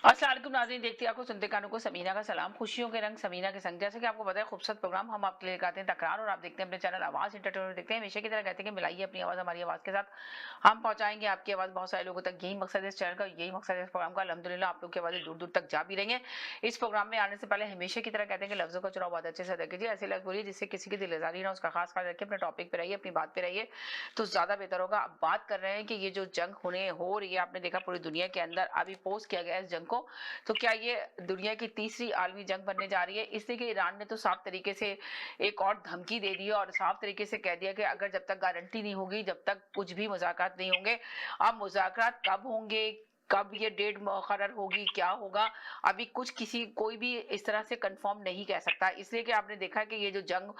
अस्सलाम वालेकुम नाज़रीन, देखती आंखों सुनते कानों को समीना का सलाम। खुशियों के रंग समीना के संग। जैसे कि आपको पता है, खूबसूरत प्रोग्राम हम आपके लिए लेकर आते हैं तकरार, और आप देखते हैं अपने चैनल आवाज़ एंटरटेनमेंट। देखते हैं हमेशा की तरह कहते हैं कि मिलाइए अपनी आवाज़ हमारी आवाज़ के साथ, हम पहुंचाएंगे आपकी आवाज़ बहुत सारे लोगों तक। यही मकसद है इस चैनल का, यही मकसद है इस प्रोग्राम का। अल्हम्दुलिल्लाह आप लोग की आवाज़ें दूर दूर तक जा भी रही हैं। इस प्रोग्राम में आने से पहले हमेशा की तरह कहते हैं कि लफ्ज़ों का चुनाव बहुत अच्छे से अदा कीजिए। ऐसे लफ्ज़ बोलिए जिससे किसी की दिल आज़ारी ना, उसका खास ख्याल रखिए। अपने टॉपिक पे रहिए, अपनी बात पे रहिए, तो ज़्यादा बेहतर होगा। अब बात कर रहे हैं कि ये जो जंग हो रही है, आपने देखा पूरी दुनिया के अंदर अभी पोस्ट किया गया है इस जंग को। तो क्या ये दुनिया की तीसरी आलमी जंग बनने जा रही है? इसलिए कि ईरान ने तो साफ तरीके से एक और धमकी दे दी है और साफ तरीके से कह दिया कि अगर जब तक गारंटी नहीं होगी, जब तक कुछ भी मुज़ाकरात नहीं होंगे। अब मुज़ाकरात कब होंगे, कब ये डेट मुकर्रर होगी, क्या होगा, अभी कुछ किसी कोई भी इस तरह से कंफर्म नहीं कह सकता। इसलिए कि आपने देखा कि ये जो जंग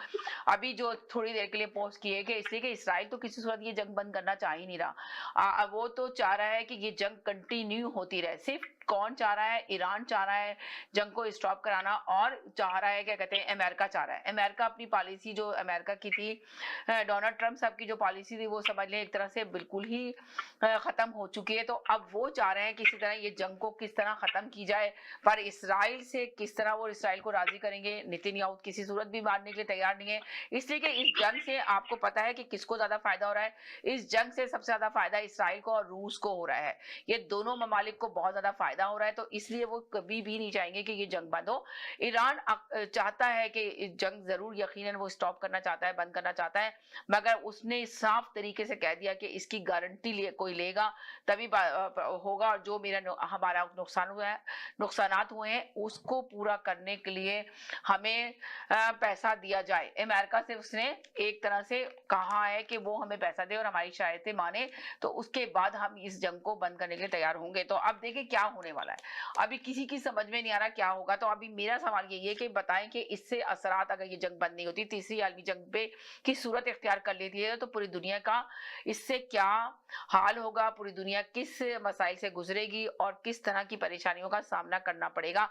अभी जो थोड़ी देर के लिए पोस्ट की है, कि इसलिए कि इसराइल तो किसी सूरत ये जंग बंद करना चाह ही नहीं रहा। वो तो चाह रहा है कि ये जंग कंटिन्यू होती रहे। सिर्फ कौन चाह रहा है? ईरान चाह रहा है जंग को स्टॉप कराना, और चाह रहा है, क्या कहते हैं, अमेरिका चाह रहा है। अमेरिका अपनी पॉलिसी जो अमेरिका की थी, डोनाल्ड ट्रंप साहब की जो पॉलिसी थी, वो समझ लें एक तरह से बिल्कुल ही खत्म हो चुकी है। तो अब वो चाह रहे हैं किसी तरह ये जंग को किस तरह खत्म की जाए, पर इसराइल से किस तरह वो इसराइल को राजी करेंगे? नेतन्याहू किसी सूरत भी मारने के लिए तैयार नहीं है। इसलिए कि इस जंग से आपको पता है कि किसको ज्यादा फायदा हो रहा है? इस जंग से सबसे ज्यादा फायदा इसराइल को और रूस को हो रहा है। ये दोनों ममालिक को बहुत ज्यादा फायदा हो रहा है, तो इसलिए वो कभी भी नहीं चाहेंगे कि ये जंग बंद हो। ईरान चाहता है कि इस जंग जरूर यकीनन वो स्टॉप करना चाहता है, बंद करना चाहता है, मगर उसने साफ तरीके से कह दिया कि इसकी गारंटी लिए कोई लेगा तभी होगा। और जो हमारा नुकसान हुआ है, नुकसानात हुए हैं, उसको पूरा करने के लिए हमें पैसा दिया जाए। अमेरिका से उसने एक तरह से कहा है कि वो हमें पैसा दे और हमारी शर्तें माने, तो उसके बाद हम इस जंग को बंद करने के लिए तैयार होंगे। तो अब देखिए क्या होने वाला है, अभी किसी की समझ में नहीं आ रहा क्या होगा। तो अभी मेरा सवाल यही है कि बताएं कि इससे असरात, अगर ये जंग बंद नहीं होती, तीसरी आलमी जंग पे की सूरत इख्तियार कर लेती है, तो पूरी दुनिया का इससे क्या हाल होगा? पूरी दुनिया किस मसाइल से गुजरेगी और किस तरह की परेशानियों का सामना करना पड़ेगा?